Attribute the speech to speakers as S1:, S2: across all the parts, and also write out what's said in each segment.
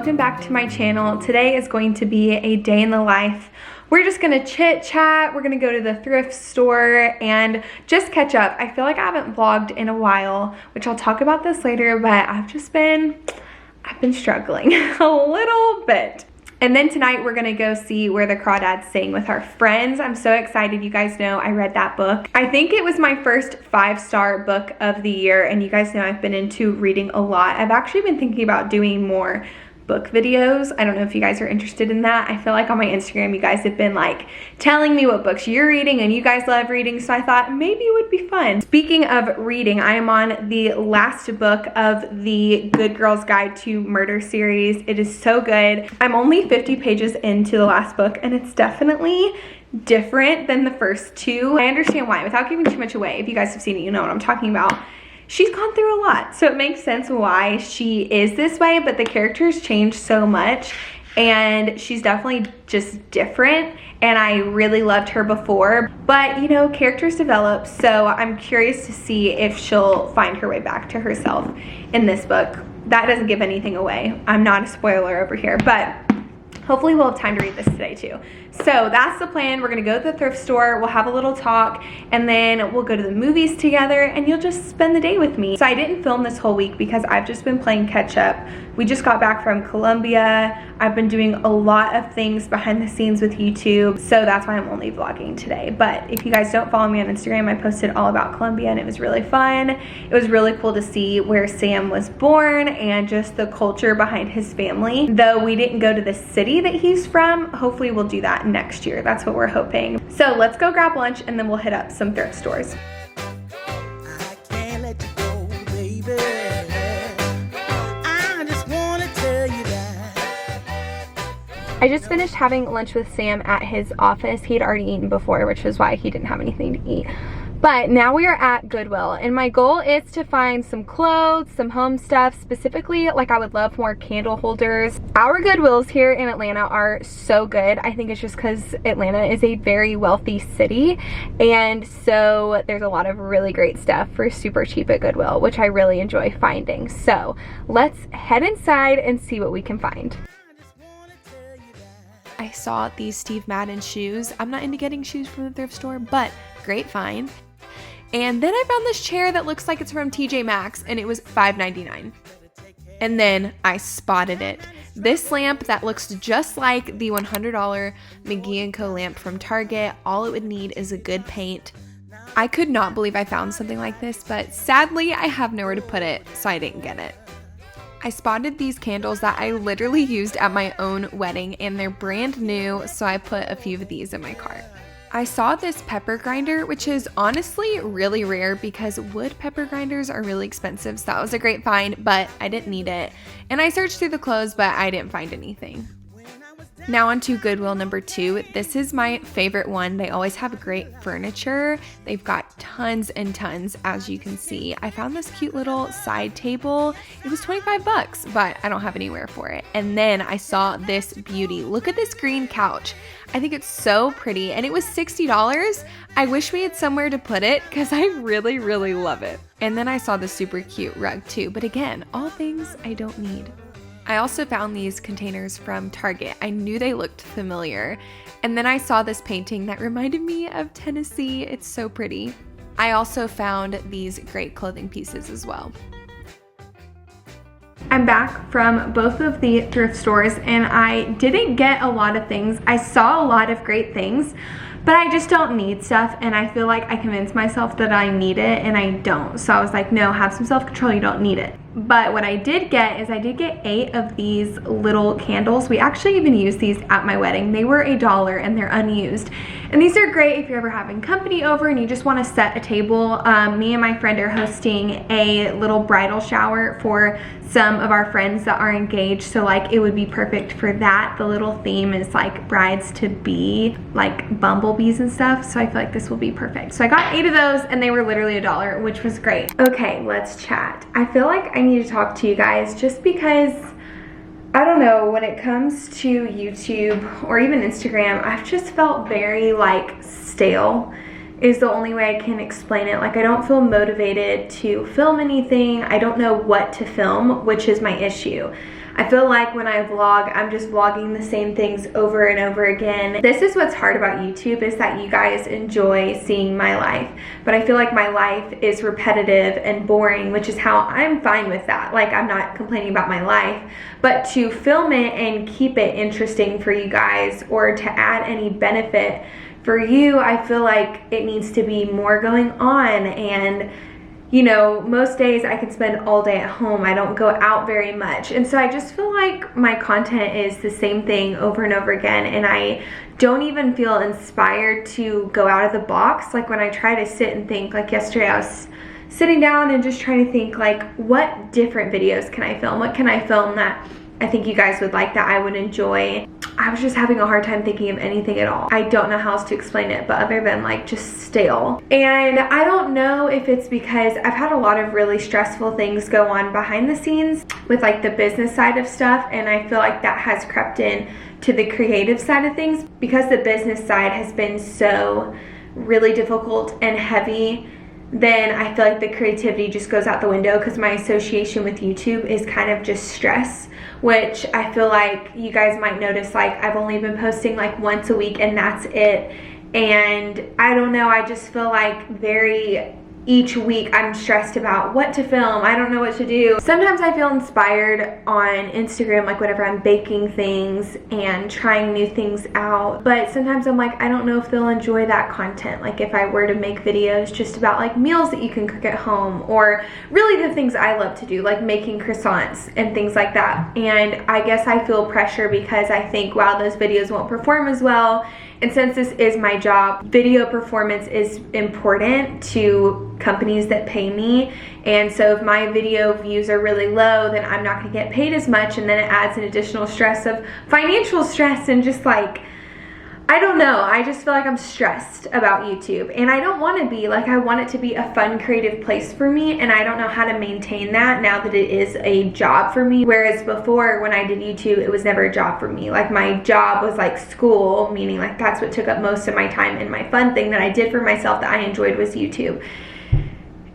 S1: welcome back to my channel. Today is going to be a day in the life. We're just gonna chit chat, we're gonna go to the thrift store and just catch up. I feel like I haven't vlogged in a while, which I'll talk about this later, but I've been struggling a little bit. And then tonight we're gonna go see Where the Crawdads Sing with our friends. I'm so excited. You guys know I read that book. I think it was my first 5-star book of the year, and you guys know I've been into reading a lot. I've actually been thinking about doing more book videos. I don't know if you guys are interested in that. I feel like on my Instagram you guys have been like telling me what books you're reading and you guys love reading, so I thought maybe it would be fun. Speaking of reading, I am on the last book of the Good Girl's Guide to Murder series. It is so good. I'm only 50 pages into the last book and it's definitely different than the first two. I understand why. Without giving too much away, if you guys have seen it, you know what I'm talking about. She's gone through a lot, so it makes sense why she is this way, but the characters change so much and she's definitely just different, and I really loved her before, but you know, characters develop, so I'm curious to see if she'll find her way back to herself in this book. That doesn't give anything away. I'm not a spoiler over here, but hopefully we'll have time to read this today too. So that's the plan. We're gonna go to the thrift store, we'll have a little talk, and then we'll go to the movies together and you'll just spend the day with me. So I didn't film this whole week because I've just been playing catch up. We just got back from Colombia. I've been doing a lot of things behind the scenes with YouTube, so that's why I'm only vlogging today. But if you guys don't follow me on Instagram, I posted all about Colombia and it was really fun. It was really cool to see where Sam was born and just the culture behind his family. Though we didn't go to the city that he's from, hopefully we'll do that next year. That's what we're hoping. So let's go grab lunch and then we'll hit up some thrift stores.
S2: I can't let you go, baby. I just wanna tell you that.
S1: I just finished having lunch with Sam at his office. He'd already eaten before, which is why he didn't have anything to eat. But now we are at Goodwill, and my goal is to find some clothes, some home stuff. Specifically, like I would love more candle holders. Our Goodwills here in Atlanta are so good. I think it's just because Atlanta is a very wealthy city, and so there's a lot of really great stuff for super cheap at Goodwill, which I really enjoy finding. So let's head inside and see what we can find. I saw these Steve Madden shoes. I'm not into getting shoes from the thrift store, but great find. And then I found this chair that looks like it's from TJ Maxx, and it was $5.99. And then I spotted it. This lamp that looks just like the $100 McGee & Co lamp from Target. All it would need is a good paint. I could not believe I found something like this, but sadly I have nowhere to put it, so I didn't get it. I spotted these candles that I literally used at my own wedding, and they're brand new, so I put a few of these in my cart. I saw this pepper grinder, which is honestly really rare because wood pepper grinders are really expensive, so that was a great find, but I didn't need it. And I searched through the clothes, but I didn't find anything. Now on to Goodwill number 2. This is my favorite one. They always have great furniture. They've got tons and tons, as you can see. I found this cute little side table. It was 25 bucks, but I don't have anywhere for it. And then I saw this beauty. Look at this green couch. I think it's so pretty, and it was $60. I wish we had somewhere to put it because I really, really love it. And then I saw this super cute rug too, but again, all things I don't need. I also found these containers from Target. I knew they looked familiar. And then I saw this painting that reminded me of Tennessee. It's so pretty. I also found these great clothing pieces as well. I'm back from both of the thrift stores and I didn't get a lot of things. I saw a lot of great things, but I just don't need stuff, and I feel like I convinced myself that I need it and I don't. So I was like, no, have some self-control, you don't need it. But what I did get is I did get 8 of these little candles. We actually even used these at my wedding. They were $1 and they're unused. And these are great if you're ever having company over and you just want to set a table. Me and my friend are hosting a little bridal shower for some of our friends that are engaged, so like it would be perfect for that. The little theme is like brides to be, like bumblebees and stuff, so I feel like this will be perfect. So I got 8 of those and they were literally $1, which was great. Okay, let's chat. I feel like I need to talk to you guys just because I don't know, when it comes to YouTube or even Instagram, I've just felt very like stale is the only way I can explain it. Like, I don't feel motivated to film anything. I don't know what to film, which is my issue. I feel like when I vlog, I'm just vlogging the same things over and over again. This is what's hard about YouTube, is that you guys enjoy seeing my life, but I feel like my life is repetitive and boring, which is how I'm fine with that. Like, I'm not complaining about my life, but to film it and keep it interesting for you guys, or to add any benefit for you, I feel like it needs to be more going on. And you know, most days I can spend all day at home. I don't go out very much. And so I just feel like my content is the same thing over and over again, and I don't even feel inspired to go out of the box. Like, when I try to sit and think, like yesterday I was sitting down and just trying to think, like, what different videos can I film? What can I film that I think you guys would like, that I would enjoy? I was just having a hard time thinking of anything at all. I don't know how else to explain it, but other than like just stale. And I don't know if it's because I've had a lot of really stressful things go on behind the scenes with like the business side of stuff, and I feel like that has crept in to the creative side of things, because the business side has been so really difficult and heavy. Then I feel like the creativity just goes out the window, because my association with YouTube is kind of just stress, which I feel like you guys might notice, like, I've only been posting like once a week and that's it. And I don't know, I just feel like each week I'm stressed about what to film. I don't know what to do. Sometimes I feel inspired on Instagram, like whenever I'm baking things and trying new things out, but sometimes I'm like, I don't know if they'll enjoy that content. Like, if I were to make videos just about like meals that you can cook at home, or really the things I love to do, like making croissants and things like that. And I guess I feel pressure because I think, wow, those videos won't perform as well. And since this is my job, video performance is important to companies that pay me. And so if my video views are really low, then I'm not gonna get paid as much. And then it adds an additional stress of financial stress, and just like, I don't know, I just feel like I'm stressed about YouTube, and I don't want to be. Like, I want it to be a fun, creative place for me, and I don't know how to maintain that now that it is a job for me. Whereas before, when I did YouTube, it was never a job for me. Like, my job was like school, meaning like that's what took up most of my time, and my fun thing that I did for myself that I enjoyed was YouTube.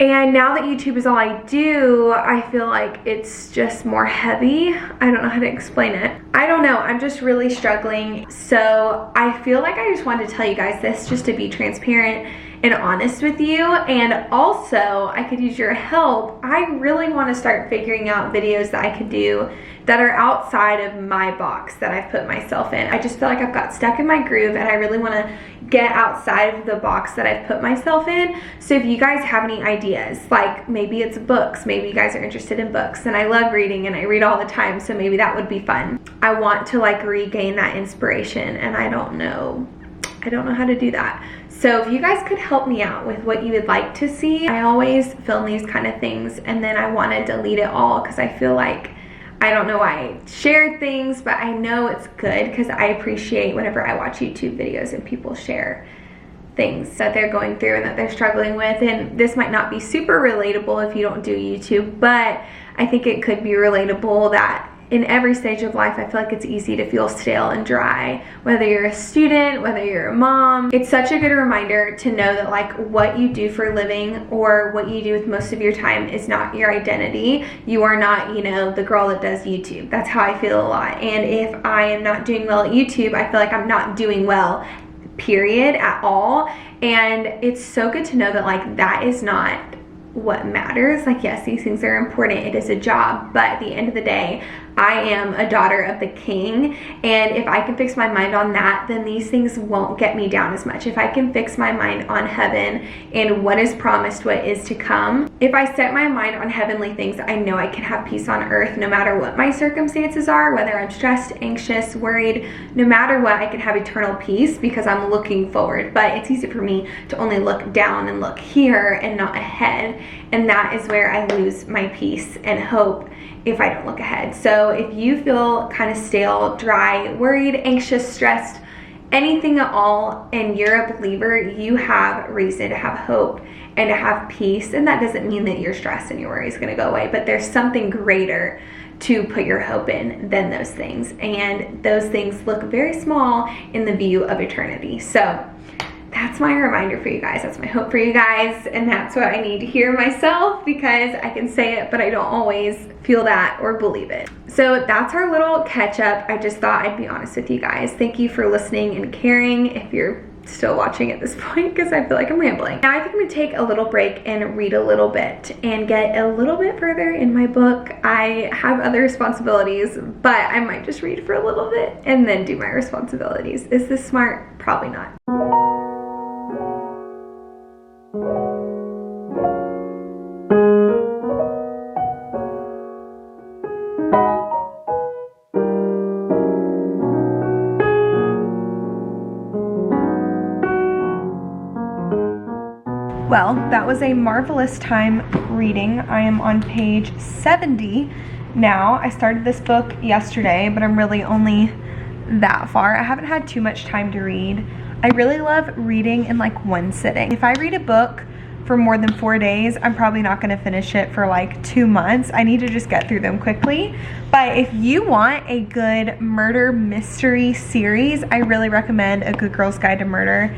S1: And now that YouTube is all I do, I feel like it's just more heavy. I don't know how to explain it. I don't know, I'm just really struggling. So I feel like I just wanted to tell you guys this, just to be transparent and honest with you. And also, I could use your help. I really want to start figuring out videos that I could do that are outside of my box that I've put myself in. I just feel like I've got stuck in my groove, and I really want to get outside of the box that I've put myself in. So if you guys have any ideas, like maybe it's books, maybe you guys are interested in books, and I love reading and I read all the time, so maybe that would be fun. I want to like regain that inspiration, and I don't know how to do that. So if you guys could help me out with what you would like to see. I always film these kind of things and then I want to delete it all, because I feel like, I don't know why I shared things, but I know it's good, because I appreciate whenever I watch YouTube videos and people share things that they're going through and that they're struggling with. And this might not be super relatable if you don't do YouTube, but I think it could be relatable that in every stage of life, I feel like it's easy to feel stale and dry, whether you're a student, whether you're a mom. It's such a good reminder to know that like what you do for a living or what you do with most of your time is not your identity. You are not, you know, the girl that does YouTube. That's how I feel a lot. And if I am not doing well at YouTube, I feel like I'm not doing well, period, at all. And it's so good to know that like that is not what matters. Like, yes, these things are important, it is a job, but at the end of the day, I am a daughter of the King, and if I can fix my mind on that, then these things won't get me down as much. If I can fix my mind on heaven and what is promised, what is to come, if I set my mind on heavenly things, I know I can have peace on earth no matter what my circumstances are, whether I'm stressed, anxious, worried, no matter what, I can have eternal peace because I'm looking forward. But it's easy for me to only look down and look here and not ahead, and that is where I lose my peace and hope if I don't look ahead. So if you feel kind of stale, dry, worried, anxious, stressed, anything at all, and you're a believer, you have reason to have hope and to have peace. And that doesn't mean that your stress and your worry is going to go away, but there's something greater to put your hope in than those things. And those things look very small in the view of eternity. So that's my reminder for you guys. That's my hope for you guys. And that's what I need to hear myself, because I can say it, but I don't always feel that or believe it. So that's our little catch up. I just thought I'd be honest with you guys. Thank you for listening and caring, if you're still watching at this point, because I feel like I'm rambling. Now I think I'm gonna take a little break and read a little bit and get a little bit further in my book. I have other responsibilities, but I might just read for a little bit and then do my responsibilities. Is this smart? Probably not. Well, that was a marvelous time reading. I am on page 70 now. I started this book yesterday, but I'm really only that far. I haven't had too much time to read. I really love reading in like one sitting. If I read a book for more than 4 days, I'm probably not gonna finish it for like 2 months. I need to just get through them quickly. But if you want a good murder mystery series, I really recommend A Good Girl's Guide to Murder.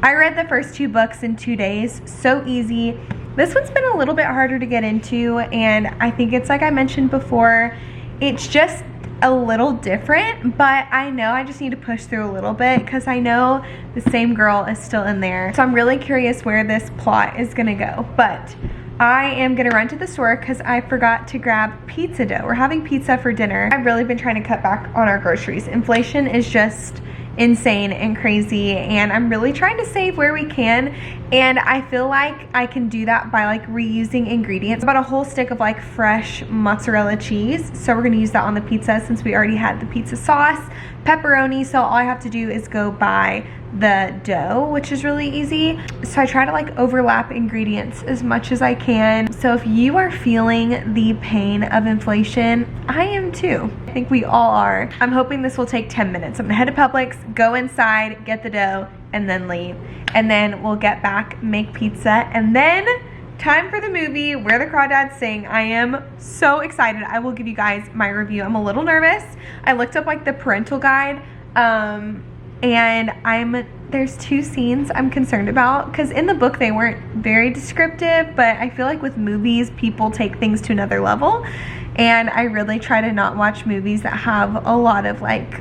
S1: I read the first 2 books in 2 days, so easy. This one's been a little bit harder to get into, and I think it's like I mentioned before, it's just a little different, but I know I just need to push through a little bit because I know the same girl is still in there. So I'm really curious where this plot is gonna go, but I am gonna run to the store because I forgot to grab pizza dough. We're having pizza for dinner. I've really been trying to cut back on our groceries. Inflation is just insane and crazy, and I'm really trying to save where we can, and I feel like I can do that by like reusing ingredients. About a whole stick of like fresh mozzarella cheese, so we're gonna use that on the pizza since we already had the pizza sauce, pepperoni, so all I have to do is go buy the dough, which is really easy. So I try to like overlap ingredients as much as I can. So if you are feeling the pain of inflation, I am too. I think we all are. I'm hoping this will take 10 minutes. I'm gonna head to Publix, go inside, get the dough, and then leave. And then we'll get back, make pizza, and then time for the movie, Where the Crawdads Sing. I am so excited. I will give you guys my review. I'm a little nervous. I looked up like the parental guide, and there's 2 scenes I'm concerned about, because in the book they weren't very descriptive, but I feel like with movies people take things to another level, and I really try to not watch movies that have a lot of like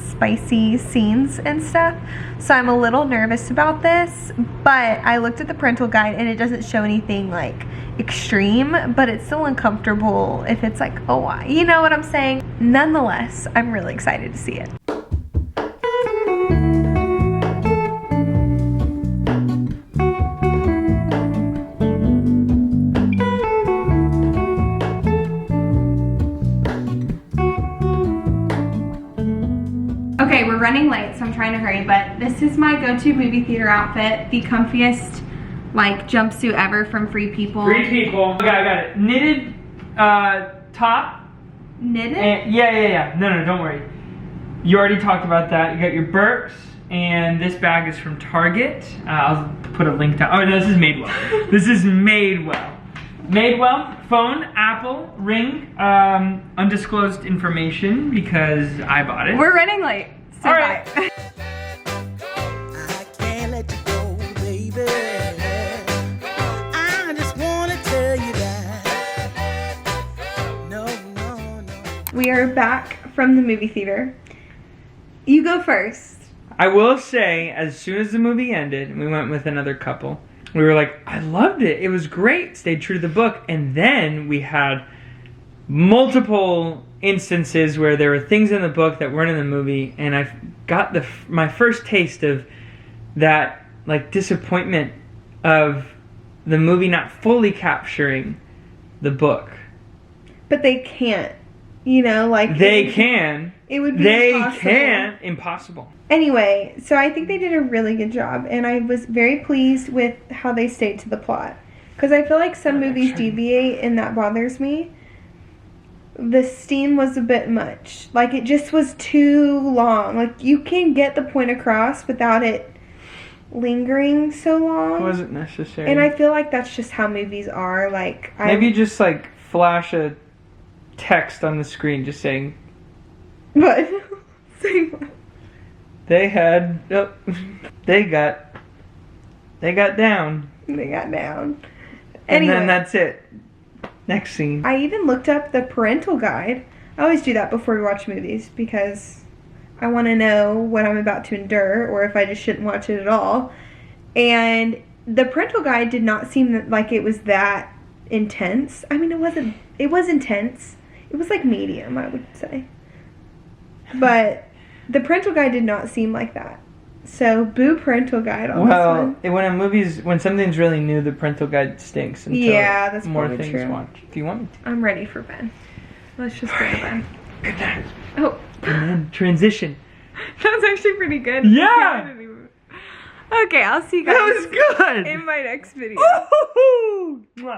S1: spicy scenes and stuff. So I'm a little nervous about this, but I looked at the parental guide and it doesn't show anything like extreme, but it's still uncomfortable if it's like, oh, you know what I'm saying? Nonetheless, I'm really excited to see it. Okay, we're running late, so I'm trying to hurry, but this is my go-to movie theater outfit. The comfiest, like, jumpsuit ever from Free People.
S3: Free People. Okay, I got it. Knitted top.
S1: Knitted?
S3: And, yeah. No, don't worry. You already talked about that. You got your Burks, and this bag is from Target. I'll put a link down. Oh, no, this is Madewell. This is Madewell. Madewell, phone, Apple, ring, undisclosed information because I bought it.
S1: We're running late. So
S3: all right.
S1: Bye.
S2: I can't let you go, baby. I just wanna tell you that. No.
S1: We are back from the movie theater. You go first.
S3: I will say, as soon as the movie ended, we went with another couple. We were like, I loved it. It was great. Stayed true to the book. And then we had multiple instances where there were things in the book that weren't in the movie, and I got my first taste of that like disappointment of the movie not fully capturing the book.
S1: But they can't, you know, like
S3: they can.
S1: It would be
S3: they
S1: impossible.
S3: can impossible.
S1: Anyway, so I think they did a really good job, and I was very pleased with how they stayed to the plot, because I feel like some movies deviate, and that bothers me. The steam was a bit much. Like, it just was too long. Like, you can get the point across without it lingering so long.
S3: It wasn't necessary.
S1: And I feel like that's just how movies are. Like,
S3: maybe just like flash a text on the screen just saying,
S1: What? Say what?
S3: they got They got down.
S1: They got down.
S3: And
S1: Anyway,
S3: then that's it. Next scene.
S1: I even looked up the parental guide. I always do that before we watch movies because I want to know what I'm about to endure or if I just shouldn't watch it at all. And the parental guide did not seem like it was that intense. I mean, it was intense. It was like medium, I would say. But the parental guide did not seem like that. So, boo parental guide on this one.
S3: When something's really new, the parental guide stinks until
S1: Yeah, that's
S3: more
S1: probably
S3: things
S1: true.
S3: watch. Do you want me to?
S1: I'm ready for bed. Let's just go to bed.
S3: Good night.
S1: Oh,
S3: And then transition.
S1: that was actually pretty good.
S3: Yeah!
S1: Okay, I'll see you guys
S3: That was good!
S1: in my next video.
S3: Woohoo! Mwah.